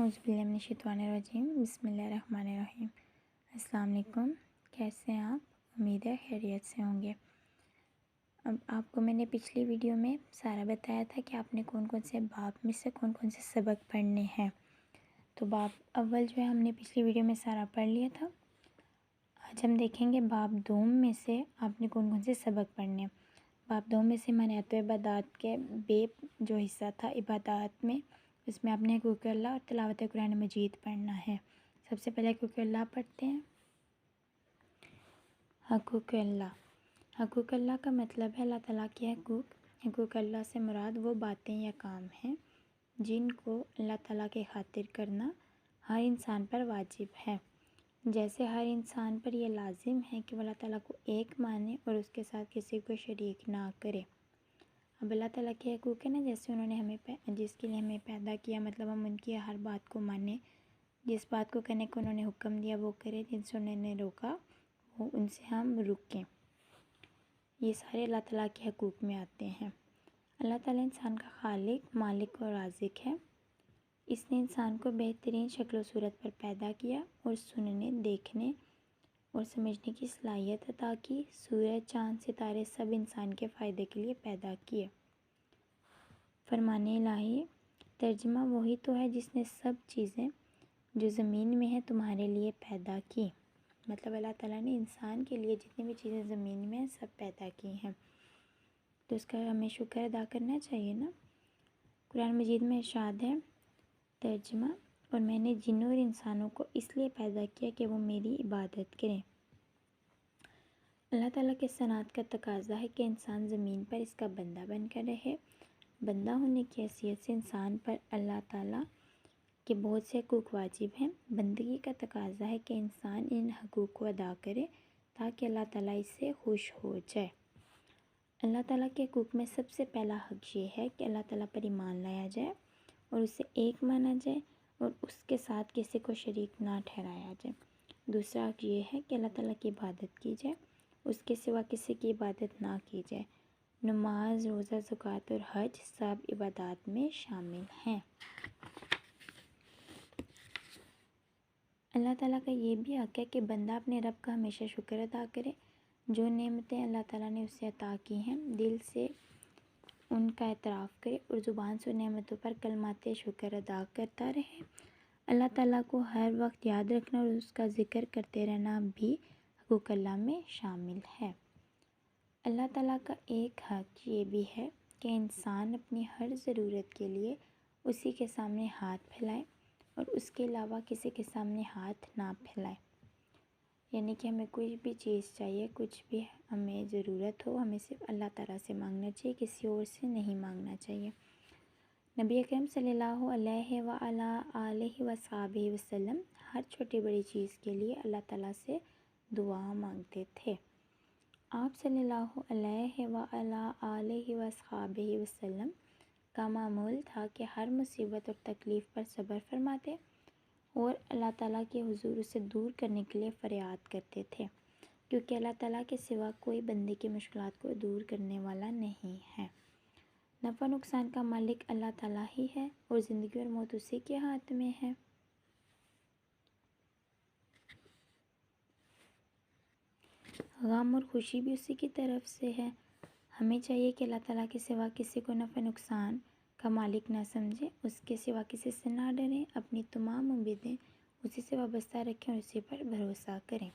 اعوذ باللہ من الشیطان الرجیم، بسم اللہ الرحمن الرحیم۔ السلام علیکم، کیسے ہیں آپ؟ امید ہے خیریت سے ہوں گے۔ اب آپ کو میں نے پچھلی ویڈیو میں سارا بتایا تھا کہ آپ نے کون کون سے باب میں سے کون کون سے سبق پڑھنے ہیں۔ تو باب اول جو ہے ہم نے پچھلی ویڈیو میں سارا پڑھ لیا تھا۔ آج ہم دیکھیں گے باب دوم میں سے آپ نے کون کون سے سبق پڑھنے ہیں۔ باب دوم میں سے منعت و عبادات کے بے جو حصہ تھا عبادات میں، اس میں آپ نے حقوق اللہ اور تلاوت قرآن مجید پڑھنا ہے۔ سب سے پہلے حقوق اللہ پڑھتے ہیں۔ حقوق اللہ، حقوق اللہ کا مطلب ہے اللہ تعالیٰ کے حقوق۔ حقوق اللہ سے مراد وہ باتیں یا کام ہیں جن کو اللہ تعالیٰ کے خاطر کرنا ہر انسان پر واجب ہے۔ جیسے ہر انسان پر یہ لازم ہے کہ وہ اللہ تعالیٰ کو ایک مانے اور اس کے ساتھ کسی کو شریک نہ کرے۔ اب اللہ تعالیٰ کے حقوق ہے نا، جیسے انہوں نے ہمیں جس کے لیے ہمیں پیدا کیا، مطلب ہم ان کی ہر بات کو مانیں، جس بات کو کرنے کو انہوں نے حکم دیا وہ کرے، جن سے انہوں نے روکا وہ ان سے ہم رکیں۔ یہ سارے اللہ تعالیٰ کے حقوق میں آتے ہیں۔ اللہ تعالیٰ انسان کا خالق، مالک اور رازق ہے۔ اس نے انسان کو بہترین شکل و صورت پر پیدا کیا اور سننے، دیکھنے اور سمجھنے کی صلاحیت عطا کی۔ سورج، چاند، ستارے سب انسان کے فائدے کے لیے پیدا کیے۔ فرمان الہی ترجمہ وہی تو ہے جس نے سب چیزیں جو زمین میں ہیں تمہارے لیے پیدا کی۔ مطلب اللہ تعالیٰ نے انسان کے لیے جتنی بھی چیزیں زمین میں ہیں سب پیدا کی ہیں، تو اس کا ہمیں شکر ادا کرنا چاہیے نا۔ قرآن مجید میں ارشاد ہے ترجمہ، اور میں نے جنوں اور انسانوں کو اس لیے پیدا کیا کہ وہ میری عبادت کریں۔ اللہ تعالیٰ کے صنعت کا تقاضا ہے کہ انسان زمین پر اس کا بندہ بن کر رہے۔ بندہ ہونے کی حیثیت سے انسان پر اللہ تعالیٰ کے بہت سے حقوق واجب ہیں۔ بندگی کا تقاضا ہے کہ انسان ان حقوق کو ادا کرے تاکہ اللہ تعالیٰ اس سے خوش ہو جائے۔ اللہ تعالیٰ کے حقوق میں سب سے پہلا حق یہ ہے کہ اللہ تعالیٰ پر ایمان لایا جائے اور اسے ایک مانا جائے اور اس کے ساتھ کسی کو شریک نہ ٹھہرایا جائے۔ دوسرا حق یہ ہے کہ اللہ تعالیٰ کی عبادت کی جائے، اس کے سوا کسی کی عبادت نہ کی جائے۔ نماز، روزہ، زکوٰۃ اور حج سب عبادات میں شامل ہیں۔ اللہ تعالیٰ کا یہ بھی حق ہے کہ بندہ اپنے رب کا ہمیشہ شکر ادا کرے۔ جو نعمتیں اللہ تعالیٰ نے اسے عطا کی ہیں دل سے ان کا اعتراف کرے اور زبان سے نعمتوں پر کلمات شکر ادا کرتا رہے۔ اللہ تعالیٰ کو ہر وقت یاد رکھنا اور اس کا ذکر کرتے رہنا بھی حقوق اللہ میں شامل ہے۔ اللہ تعالیٰ کا ایک حق یہ بھی ہے کہ انسان اپنی ہر ضرورت کے لیے اسی کے سامنے ہاتھ پھیلائے اور اس کے علاوہ کسی کے سامنے ہاتھ نہ پھیلائے۔ یعنی کہ ہمیں کوئی بھی چیز چاہیے، کچھ بھی ہمیں ضرورت ہو، ہمیں صرف اللہ تعالیٰ سے مانگنا چاہیے، کسی اور سے نہیں مانگنا چاہیے۔ نبی اکرم صلی اللہ علیہ وآلہ آلہ وصحبہ وسلم ہر چھوٹی بڑی چیز کے لیے اللہ تعالیٰ سے دعا مانگتے تھے۔ آپ صلی اللہ علیہ وآلہ آلہ وصحبہ وسلم کا معمول تھا کہ ہر مصیبت اور تکلیف پر صبر فرماتے اور اللہ تعالیٰ کے حضور اسے دور کرنے کے لیے فریاد کرتے تھے، کیونکہ اللہ تعالیٰ کے سوا کوئی بندے کی مشکلات کو دور کرنے والا نہیں ہے۔ نفع نقصان کا مالک اللہ تعالیٰ ہی ہے اور زندگی اور موت اسی کے ہاتھ میں ہے۔ غم اور خوشی بھی اسی کی طرف سے ہے۔ ہمیں چاہیے کہ اللہ تعالیٰ کے سوا کسی کو نفع نقصان کا مالک نہ سمجھیں، اس کے سوا کسی سے نہ ڈریں، اپنی تمام امیدیں اسی سے وابستہ رکھیں اور اسی پر بھروسہ کریں۔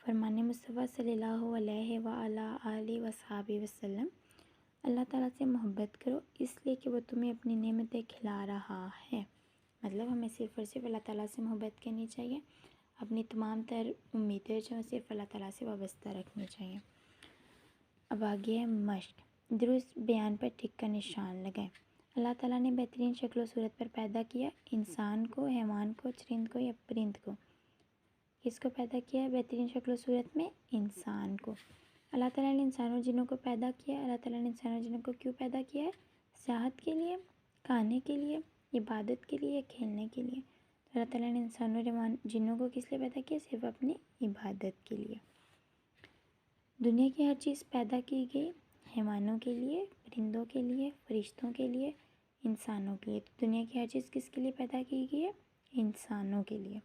فرمان مصطفیٰ صلی اللہ علیہ وآلہ آلہ وصحبہ وسلم، اللہ تعالیٰ سے محبت کرو اس لیے کہ وہ تمہیں اپنی نعمتیں کھلا رہا ہے۔ مطلب ہمیں صرف اور صرف اللہ تعالیٰ سے محبت کرنی چاہیے، اپنی تمام تر امیدیں جو صرف اللہ تعالیٰ سے وابستہ رکھنی چاہیے۔ اب آگے ہے مشق۔ درست بیان پر ٹک کا نشان لگائیں۔ اللہ تعالیٰ نے بہترین شکل و صورت پر پیدا کیا، انسان کو، حیوان کو، چرند کو یا پرند کو۔ کس کو پیدا کیا ہے بہترین شکل و صورت میں؟ انسان کو۔ اللہ تعالیٰ نے انسانوں جنوں کو پیدا کیا۔ اللہ تعالیٰ نے انسانوں جنوں کو کیوں پیدا کیا ہے؟ سیاحت کے لیے، کھانے کے لیے، عبادت کے لیے، کھیلنے کے لیے۔ تو اللہ تعالیٰ نے انسانوں جنوں کو کس لیے پیدا کیا؟ صرف اپنی عبادت کے لیے۔ دنیا کی ہر چیز پیدا کی گئی حیوانوں کے لیے، پرندوں کے لیے، فرشتوں کے لیے، انسانوں کے لیے۔ تو دنیا کی ہر چیز کس کے لیے پیدا کی گئی ہے؟ انسانوں کے لیے۔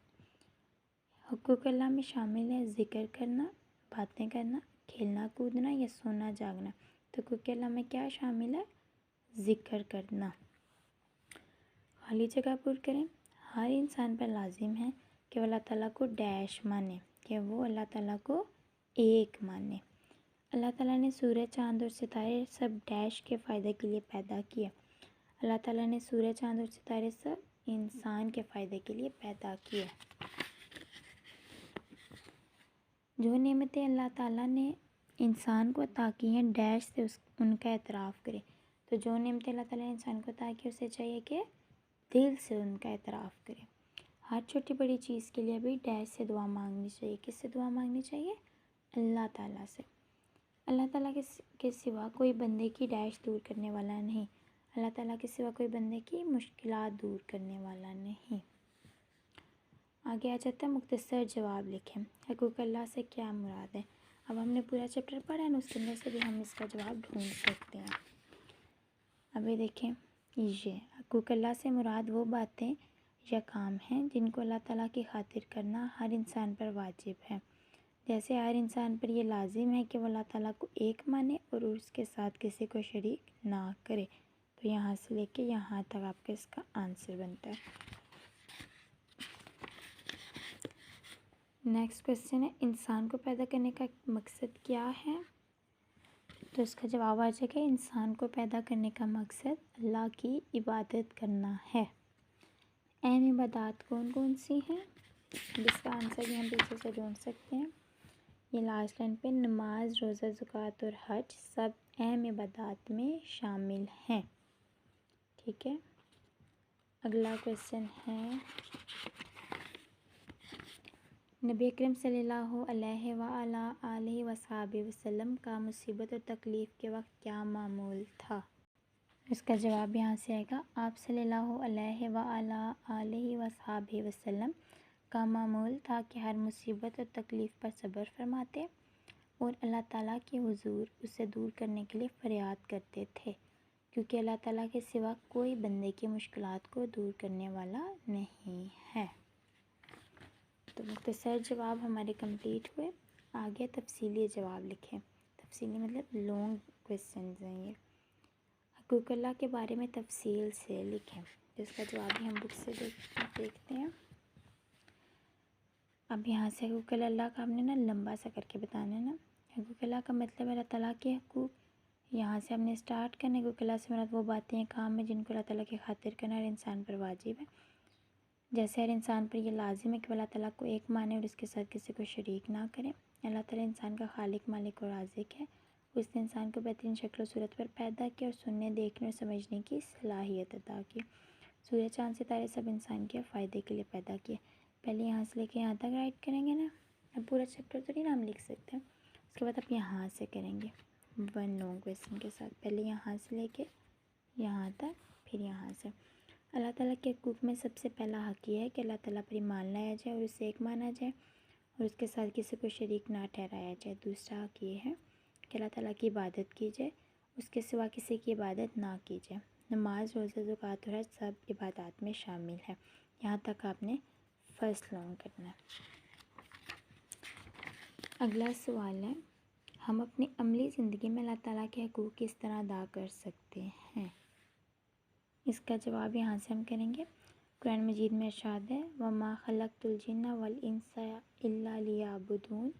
حقوق اللہ میں شامل ہے ذکر کرنا، باتیں کرنا، کھیلنا کودنا یا سونا جاگنا۔ تو حقوق اللہ میں کیا شامل ہے؟ ذکر کرنا۔ خالی جگہ پر کریں۔ ہر انسان پر لازم ہے کہ وہ اللہ تعالیٰ کو ڈیش مانے، کہ وہ اللہ تعالیٰ کو ایک مانے۔ اللہ تعالیٰ نے سورج، چاند اور ستارے سب ڈیش کے فائدے کے لیے پیدا کیے۔ اللہ تعالیٰ نے سورج، چاند اور ستارے سب انسان کے فائدے کے لیے پیدا کیے۔ جو نعمتیں اللہ تعالیٰ نے انسان کو عطا کی ہیں ڈیش سے ان کا اعتراف کرے۔ تو جو نعمتیں اللہ تعالیٰ نے انسان کو عطا کی اسے چاہیے کہ دل سے ان کا اعتراف کرے۔ ہر چھوٹی بڑی چیز کے لیے بھی ڈیش سے دعا مانگنی چاہیے۔ کس سے دعا مانگنی چاہیے؟ اللہ تعالیٰ سے۔ اللہ تعالیٰ کے سوا کوئی بندے کی ڈیش دور کرنے والا نہیں۔ اللہ تعالیٰ کے سوا کوئی بندے کی مشکلات دور کرنے والا نہیں۔ آگے آ جاتا ہے مختصر جواب لکھیں۔ حقوق اللہ سے کیا مراد ہے؟ اب ہم نے پورا چیپٹر پڑھا ہے نا، اس کے اندر سے بھی ہم اس کا جواب ڈھونڈ سکتے ہیں۔ ابھی دیکھیں، یہ حقوق اللہ سے مراد وہ باتیں یا کام ہیں جن کو اللہ تعالیٰ کی خاطر کرنا ہر انسان پر واجب ہے۔ جیسے ہر انسان پر یہ لازم ہے کہ وہ اللہ تعالیٰ کو ایک مانے اور اس کے ساتھ کسی کو شریک نہ کرے۔ تو یہاں سے لے کے یہاں تک آپ کا اس کا آنسر بنتا ہے۔ نیکسٹ کویسچن ہے، انسان کو پیدا کرنے کا مقصد کیا ہے؟ تو اس کا جواب آ جائے گا، انسان کو پیدا کرنے کا مقصد اللہ کی عبادت کرنا ہے۔ اہم عبادات کون کون سی ہیں؟ جس کا آنسر بھی ہم پیچھے سے ڈھونڈ سکتے ہیں۔ یہ لاسٹ لائن پہ نماز، روزہ، زکوٰۃ اور حج سب اہم عبادات میں شامل ہیں۔ ٹھیک ہے، اگلا کویسچن ہے، نبی اکرم صلی اللہ علیہ وآلہ آلہ وصحبہ وسلم کا مصیبت اور تکلیف کے وقت کیا معمول تھا؟ اس کا جواب یہاں سے آئے گا، آپ صلی اللہ علیہ وآلہ آلہ وصحبہ وسلم کا معمول تھا کہ ہر مصیبت اور تکلیف پر صبر فرماتے اور اللہ تعالیٰ کے حضور اسے دور کرنے کے لیے فریاد کرتے تھے، کیونکہ اللہ تعالیٰ کے سوا کوئی بندے کی مشکلات کو دور کرنے والا نہیں ہے۔ تو مختصر جواب ہمارے کمپلیٹ ہوئے۔ آگے تفصیلی جواب لکھیں۔ تفصیلی مطلب لانگ کویسچنز ہیں یہ۔ حقوق اللہ کے بارے میں تفصیل سے لکھیں، جس کا جواب بھی ہم بک سے دیکھتے ہیں۔ اب یہاں سے حقوق اللہ کا ہم نے نا لمبا سا کر کے بتانا ہے نا۔ حقوق اللہ کا مطلب اللہ تعالیٰ کے حقوق۔ یہاں سے ہم نے اسٹارٹ کرنا، حقوق اللہ سے مراد وہ باتیں کام ہیں جن کو اللہ تعالیٰ کی خاطر کرنا ہر انسان پر واجب ہے۔ جیسے ہر انسان پر یہ لازم ہے کہ وہ اللہ تعالیٰ کو ایک مانے اور اس کے ساتھ کسی کو شریک نہ کرے۔ اللہ تعالیٰ انسان کا خالق، مالک اور رازق ہے۔ اس نے انسان کو بہترین شکل و صورت پر پیدا کیا اور سننے، دیکھنے اور سمجھنے کی صلاحیت عطا کی۔ سورج، چاند، ستارے سب انسان کے فائدے کے لیے پیدا کیے۔ پہلے یہاں سے لے کے یہاں تک رائٹ کریں گے نا، اب پورا چیپٹر تو نہیں نا ہم لکھ سکتے ہیں، اس کے بعد آپ یہاں سے کریں گے ون لانگ کویسچن کے ساتھ۔ پہلے یہاں سے لے کے یہاں تک، پھر یہاں سے۔ اللہ تعالیٰ کے حقوق میں سب سے پہلا حق یہ ہے کہ اللہ تعالیٰ پر ایمان لایا جائے اور اسے ایک مانا جائے اور اس کے ساتھ کسی کو شریک نہ ٹھہرایا جائے۔ دوسرا حق یہ ہے کہ اللہ تعالیٰ کی عبادت کی جائے، اس کے سوا کسی کی عبادت نہ کی جائے۔ نماز، روزہ، زکوٰۃ اور حج سب عبادات میں شامل ہے۔ یہاں تک آپ نے فرسٹ لانگ کرنا ہے۔ اگلا سوال ہے، ہم اپنی عملی زندگی میں اللہ تعالیٰ کے حقوق کس طرح ادا کر سکتے ہیں؟ اس کا جواب یہاں سے ہم کریں گے۔ قرآن مجید میں ارشاد ہے، وَمَا خَلَقْتُ الْجِنَّ وَالْإِنسَ إِلَّا لِيَعْبُدُونِ۔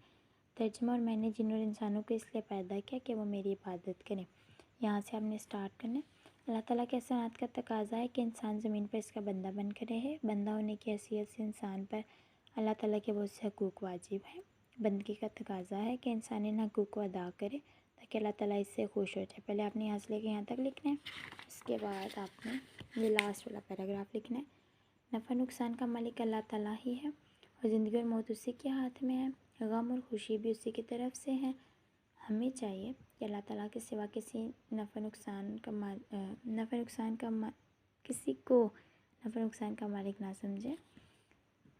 ترجمہ، اور میں نے جن اور انسانوں کو اس لیے پیدا کیا کہ وہ میری عبادت کریں۔ یہاں سے ہم نے اسٹارٹ کرنا ہے۔ اللہ تعالیٰ کے احسانات کا تقاضا ہے کہ انسان زمین پر اس کا بندہ بن کر رہے۔ بندہ ہونے کی حیثیت سے انسان پر اللہ تعالیٰ کے بہت سے حقوق واجب ہیں۔ بندگی کا تقاضا ہے کہ انسان ان حقوق کو ادا کرے تاکہ اللہ تعالیٰ اس سے خوش ہو جائے۔ پہلے آپ نے یہاں سے لے کے یہاں تک لکھنا ہے، اس کے بعد آپ نے یہ لاسٹ والا پیراگراف لکھنا ہے۔ نفع نقصان کا مالک اللہ تعالیٰ ہی ہے اور زندگی اور موت اسی کے ہاتھ میں ہے، غم اور خوشی بھی اسی کی طرف سے ہے۔ ہمیں چاہیے کہ اللہ تعالیٰ کے سوا کسی کسی کو نفع نقصان کا مالک نہ سمجھے،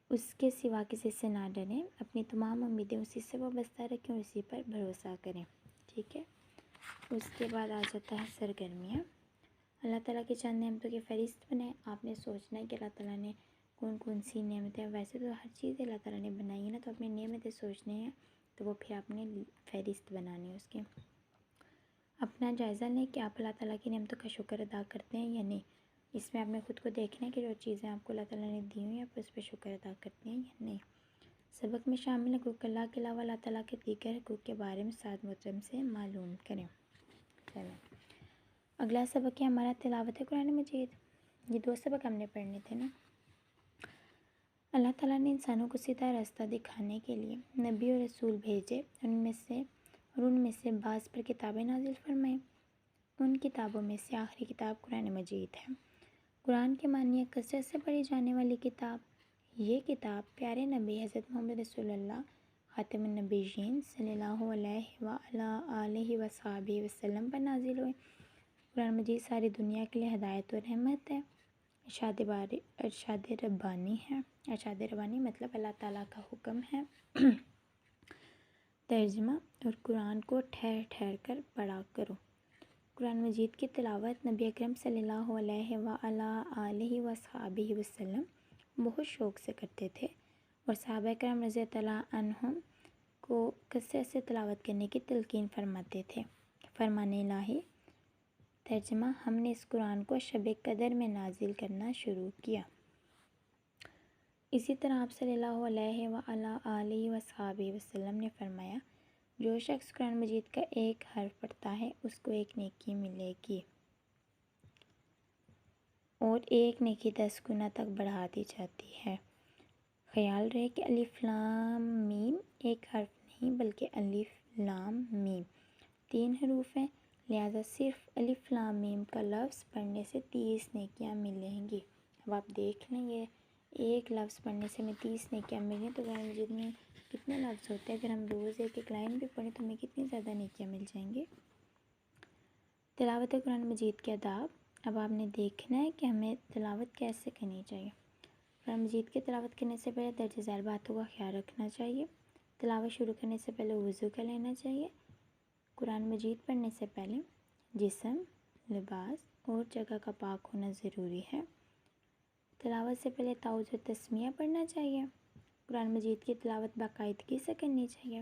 اس کے سوا کسی سے نہ ڈریں، اپنی تمام امیدیں اسی سے وابستہ رکھیں اور اسی پر بھروسہ کریں۔ ٹھیک ہے، اس کے بعد آ جاتا ہے سرگرمیاں۔ اللہ تعالیٰ کی چند نعمتوں کی فہرست بنائیں۔ آپ نے سوچنا ہے کہ اللہ تعالیٰ نے کون کون سی نعمتیں، ویسے تو ہر چیز اللہ تعالیٰ نے بنائی ہے نا، تو اپنی نعمتیں سوچنے ہیں، تو وہ پھر آپ نے فہرست بنانی ہے اس کی۔ اپنا جائزہ لیں کہ آپ اللہ تعالیٰ کی نعمتوں کا شکر ادا کرتے ہیں یا نہیں۔ اس میں آپ نے خود کو دیکھنا ہے کہ جو چیزیں آپ کو اللہ تعالیٰ نے دی ہوئی ہیں آپ اس پہ شکر ادا کرتے ہیں یا نہیں۔ سبق میں شامل حقوق اللہ کے علاوہ اللہ تعالیٰ کے دیگر حقوق کے بارے میں استاد محترم سے معلوم کریں۔ چلیں اگلا سبق ہے ہمارا تلاوت قرآن مجید۔ یہ 2 سبق ہم نے پڑھنے تھے نا۔ اللہ تعالیٰ نے انسانوں کو سیدھا راستہ دکھانے کے لیے نبی اور رسول بھیجے، ان میں سے بعض پر کتابیں نازل فرمائیں۔ ان کتابوں میں سے آخری کتاب قرآن مجید ہے۔ قرآن کے معنی کثرت سے پڑھی جانے والی کتاب۔ یہ کتاب پیارے نبی حضرت محمد رسول اللہ خاتم النبیین صلی اللہ علیہ وآلہ آلہ وصحبہ وسلم پر نازل ہوئی۔ قرآن مجید ساری دنیا کے لیے ہدایت و رحمت ہے، ارشاد ربانی ہے۔ ارشاد ربانی مطلب اللہ تعالیٰ کا حکم ہے۔ ترجمہ: اور قرآن کو ٹھہر ٹھہر کر پڑھا کرو۔ قرآن مجید کی تلاوت نبی اکرم صلی اللہ علیہ وآلہ آلہ وصحبہ وسلم بہت شوق سے کرتے تھے، اور صحابہ کرام رضی اللہ عنہم کو کثرت سے تلاوت کرنے کی تلقین فرماتے تھے۔ فرمان الہی۔ ترجمہ: ہم نے اس قرآن کو شب قدر میں نازل کرنا شروع کیا۔ اسی طرح آپ صلی اللہ علیہ وآلہ آلہ وصحبہ وسلم نے فرمایا، جو شخص قرآن مجید کا ایک حرف پڑھتا ہے اس کو ایک نیکی ملے گی، اور ایک نیکی 10 گنا تک بڑھا دی جاتی ہے۔ خیال رہے کہ الف لام میم ایک حرف نہیں بلکہ الف لام میم 3 حروف ہیں، لہذا صرف الف لام میم کا لفظ پڑھنے سے 30 نیکیاں ملیں گی۔ اب آپ دیکھ لیں یہ ایک لفظ پڑھنے سے ہمیں 30 نیکیاں ملیں، تو قرآن مجید میں کتنے لفظ ہوتے ہیں؟ اگر ہم روز ایک ایک لائن بھی پڑھیں تو ہمیں کتنی زیادہ نیکیاں مل جائیں گی۔ تلاوت قرآن مجید کے آداب۔ اب آپ نے دیکھنا ہے کہ ہمیں تلاوت کیسے کرنی چاہیے۔ قرآن مجید کی تلاوت کرنے سے پہلے درج ذیل باتوں کا خیال رکھنا چاہیے۔ تلاوت شروع کرنے سے پہلے وضو کر لینا چاہیے۔ قرآن مجید پڑھنے سے پہلے جسم، لباس اور جگہ کا پاک ہونا ضروری ہے۔ تلاوت سے پہلے تعوذ و تسمیہ پڑھنا چاہیے۔ قرآن مجید کی تلاوت باقاعدگی سے کرنی چاہیے۔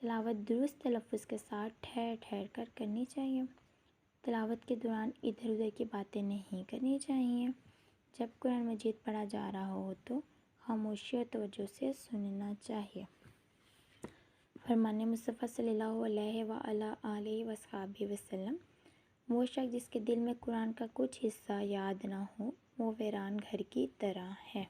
تلاوت درست تلفظ کے ساتھ ٹھہر ٹھہر کر کرنی چاہیے۔ تلاوت کے دوران ادھر ادھر کی باتیں نہیں کرنی چاہیے۔ جب قرآن مجید پڑھا جا رہا ہو تو خاموشی اور توجہ سے سننا چاہیے۔ فرمان مصطفیٰ صلی اللہ علیہ وآلہ آلہ وصحبہ وسلم، وہ شخص جس کے دل میں قرآن کا کچھ حصہ یاد نہ ہو وہ ویران گھر کی طرح ہے۔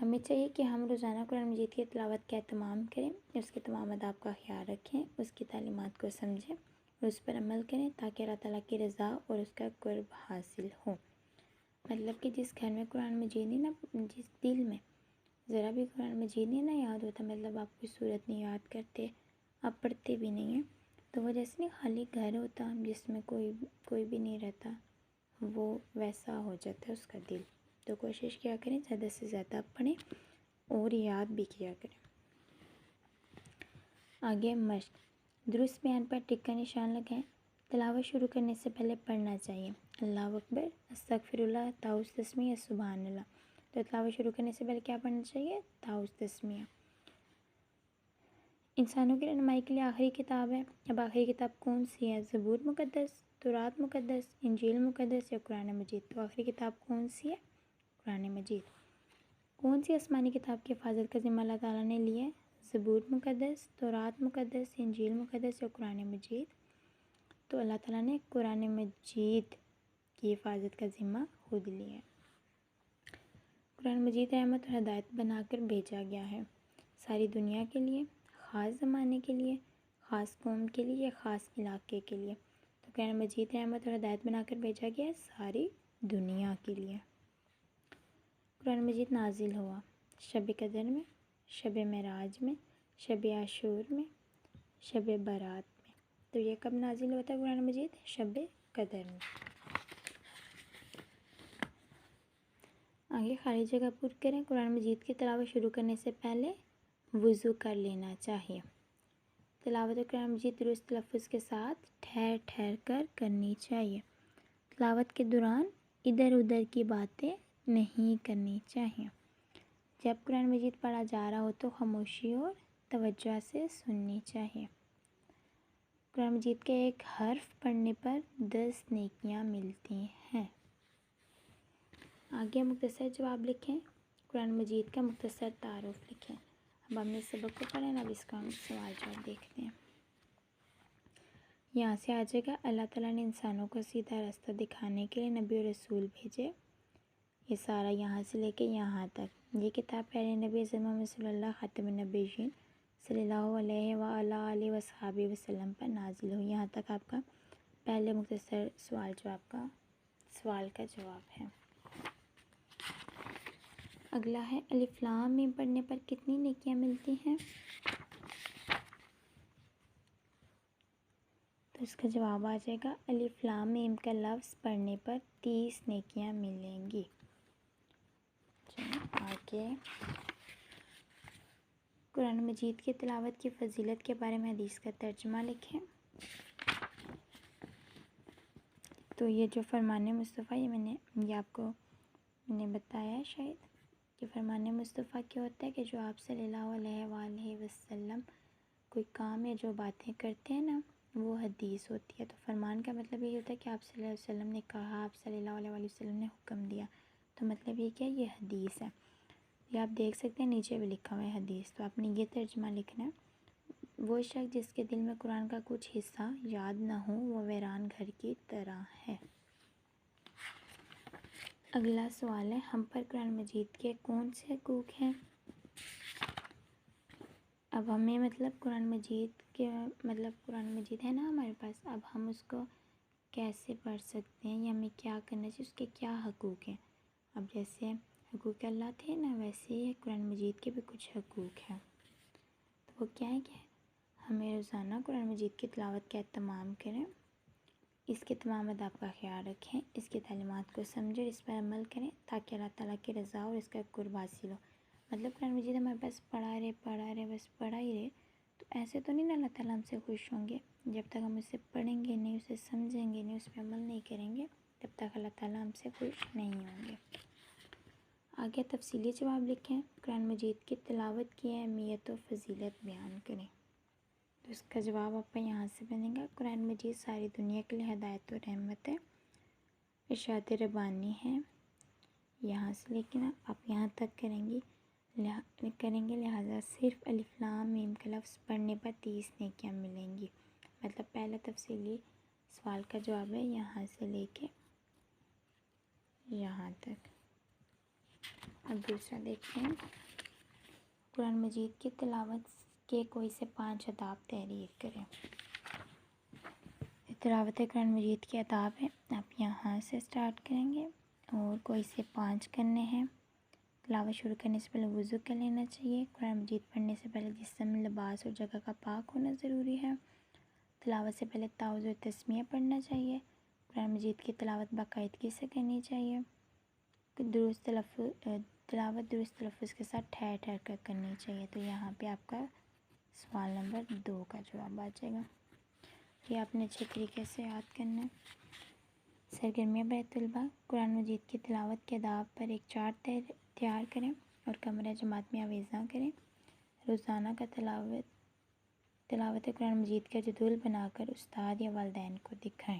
ہمیں چاہیے کہ ہم روزانہ قرآن مجید کی تلاوت کا اہتمام کریں، اس کے تمام آداب کا خیال رکھیں، اس کی تعلیمات کو سمجھیں اور اس پر عمل کریں تاکہ اللہ تعالیٰ کی رضا اور اس کا قرب حاصل ہو۔ مطلب کہ جس گھر میں قرآن مجید نہیں نا، جس دل میں ذرا بھی قرآن مجید نہیں نا یاد ہوتا، مطلب آپ کوئی صورت نہیں یاد کرتے، آپ پڑھتے بھی نہیں ہیں، تو وہ جیسے نہیں خالی گھر ہوتا جس میں کوئی بھی نہیں رہتا، وہ ویسا ہو جاتا ہے اس کا دل۔ تو کوشش کیا کریں زیادہ سے زیادہ پڑھیں اور یاد بھی کیا کریں۔ آگے مشق۔ درست بیان پر ٹک کا نشان لگائیں۔ تلاوت شروع کرنے سے پہلے پڑھنا چاہیے اللہ اکبر، استغفر اللہ، تعوذ تسمیہ، سبحان اللہ۔ تو تلاوت شروع کرنے سے پہلے کیا پڑھنا چاہیے؟ تعوذ تسمیہ۔ انسانوں کی رہنمائی کے لیے آخری کتاب ہے۔ اب آخری کتاب کون سی ہے؟ زبور مقدس، تورات مقدس، انجیل مقدس یا قرآن مجید؟ تو آخری کتاب کون سی ہے؟ قرآن مجید۔ کون سی آسمانی کتاب کی حفاظت کا ذمہ اللہ تعالیٰ نے لیا ہے؟ زبور مقدس، تورات مقدس، انجیل مقدس یا قرآن مجید؟ تو اللہ تعالیٰ نے قرآن مجید کی حفاظت کا ذمہ خود لیا ہے۔ قرآن مجید رحمت اور ہدایت بنا کر بھیجا گیا ہے، ساری دنیا کے لیے، خاص زمانے کے لیے، خاص قوم کے لیے یا خاص علاقے کے لیے۔ تو قرآن مجید رحمت اور ہدایت بنا کر بھیجا گیا ہے ساری دنیا کے لیے۔ قرآن مجید نازل ہوا شب قدر میں، شب معراج میں، شب عاشور میں، شب برات میں۔ تو یہ کب نازل ہوتا ہے قرآن مجید؟ شب قدر میں۔ آگے خالی جگہ پر کریں۔ قرآن مجید کی تلاوت شروع کرنے سے پہلے وضو کر لینا چاہیے۔ تلاوت قرآن مجید درست تلفظ کے ساتھ ٹھہر ٹھہر کر کرنی چاہیے۔ تلاوت کے دوران ادھر ادھر کی باتیں نہیں کرنی چاہیے۔ جب قرآن مجید پڑھا جا رہا ہو تو خاموشی اور توجہ سے سننی چاہیے۔ قرآن مجید کے ایک حرف پڑھنے پر 10 نیکیاں ملتی ہیں۔ آگے مختصر جواب لکھیں، قرآن مجید کا مختصر تعارف لکھیں۔ اب ہم نے سبق کو پڑھا نا، اب اس کا ہم سوال جواب دیکھتے ہیں۔ یہاں سے آ جائے گا، اللہ تعالیٰ نے انسانوں کو سیدھا راستہ دکھانے کے لیے نبی اور رسول بھیجے۔ یہ سارا یہاں سے لے کے یہاں تک یہ کتاب پہلے نبی اعظم محمد صلی اللہ خاتم النبیین صلی اللہ علیہ وآلہ وصحبہ وسلم پر نازل ہوئی۔ یہاں تک آپ کا پہلے مختصر سوال کا جواب ہے۔ اگلا ہے الف لام میم پڑھنے پر کتنی نیکیاں ملتی ہیں؟ تو اس کا جواب آ جائے گا، الف لام میم کا لفظ پڑھنے پر 30 نیکیاں ملیں گی۔ آگے قرآن مجید کی تلاوت کی فضیلت کے بارے میں حدیث کا ترجمہ لکھیں۔ تو یہ جو فرمان مصطفیٰ، یہ آپ کو میں نے بتایا ہے شاید کہ فرمان مصطفیٰ کیا ہوتا ہے، کہ جو آپ صلی اللہ علیہ وآلہ وسلم کوئی کام یا جو باتیں کرتے ہیں نا، وہ حدیث ہوتی ہے۔ تو فرمان کا مطلب یہ ہوتا ہے کہ آپ صلی اللہ علیہ وسلم نے کہا، آپ صلی اللہ علیہ وسلم نے حکم دیا، تو مطلب یہ کیا، یہ حدیث ہے۔ یہ آپ دیکھ سکتے ہیں نیچے بھی لکھا ہوا ہے حدیث، تو آپ نے یہ ترجمہ لکھنا ہے، وہ شخص جس کے دل میں قرآن کا کچھ حصہ یاد نہ ہو وہ ویران گھر کی طرح ہے۔ اگلا سوال ہے، ہم پر قرآن مجید کے کون سے حقوق ہیں؟ اب ہمیں قرآن مجید ہے نا ہمارے پاس، اب ہم اس کو کیسے پڑھ سکتے ہیں یا ہمیں کیا کرنا چاہیے، اس کے کیا حقوق ہیں؟ اب جیسے حقوق اللہ تھے نا، ویسے ہی قرآن مجید کے بھی کچھ حقوق ہیں۔ تو وہ کیا ہے کہ ہمیں روزانہ قرآن مجید کی تلاوت کا اہتمام کریں، اس کے تمام آداب کا خیال رکھیں، اس کی تعلیمات کو سمجھیں اور اس پر عمل کریں تاکہ اللہ تعالیٰ کی رضا اور اس کا قرب حاصل ہو۔ قرآن مجید ہمارے پاس پڑھا رہے بس پڑھا ہی رہے، تو ایسے تو نہیں اللہ تعالیٰ ہم سے خوش ہوں گے۔ جب تک ہم اسے پڑھیں گے نہیں، اسے سمجھیں گے نہیں، اس پہ عمل نہیں کریں گے، تب تک اللہ تعالیٰ ہم سے خوش نہیں ہوں گے۔ آگے تفصیلی جواب لکھیں، قرآن مجید کی تلاوت کی اہمیت و فضیلت بیان کریں۔ تو اس کا جواب آپ کا یہاں سے بنے گا، قرآن مجید ساری دنیا کے لیے ہدایت و رحمت ہے، ارشاد ربانی ہے۔ یہاں سے لیکن آپ یہاں تک کریں گے، لہٰذا صرف الف لام میم کا لفظ پڑھنے پر 30 نیکیاں ملیں گی۔ پہلا تفصیلی سوال کا جواب ہے یہاں سے لے کے یہاں تک۔ اب دوسرا دیکھتے ہیں، قرآن مجید کی تلاوت کے کوئی سے 5 آداب تحریر کریں۔ تلاوت قرآن مجید کے آداب ہیں، آپ یہاں سے سٹارٹ کریں گے اور کوئی سے 5 کرنے ہیں۔ تلاوت شروع کرنے سے پہلے وضو کر لینا چاہیے۔ قرآن مجید پڑھنے سے پہلے جسم، لباس اور جگہ کا پاک ہونا ضروری ہے۔ تلاوت سے پہلے تعوذ اور تسمیہ پڑھنا چاہیے۔ قرآن مجید کی تلاوت باقاعدگی سے کرنی چاہیے۔ تلاوت درست تلفظ کے ساتھ ٹھہر ٹھہر کر کرنی چاہیے۔ تو یہاں پہ آپ کا سوال نمبر 2 کا جواب آ جائے گا۔ یہ آپ نے اچھے طریقے سے یاد کرنا ہے۔ سرگرمیاں برائے طلباء، قرآن مجید کی تلاوت کے آداب پر ایک چارٹ تیار کریں اور کمرہ جماعت میں آویزاں کریں۔ روزانہ کا تلاوت قرآن مجید کا جدول بنا کر استاد یا والدین کو دکھائیں۔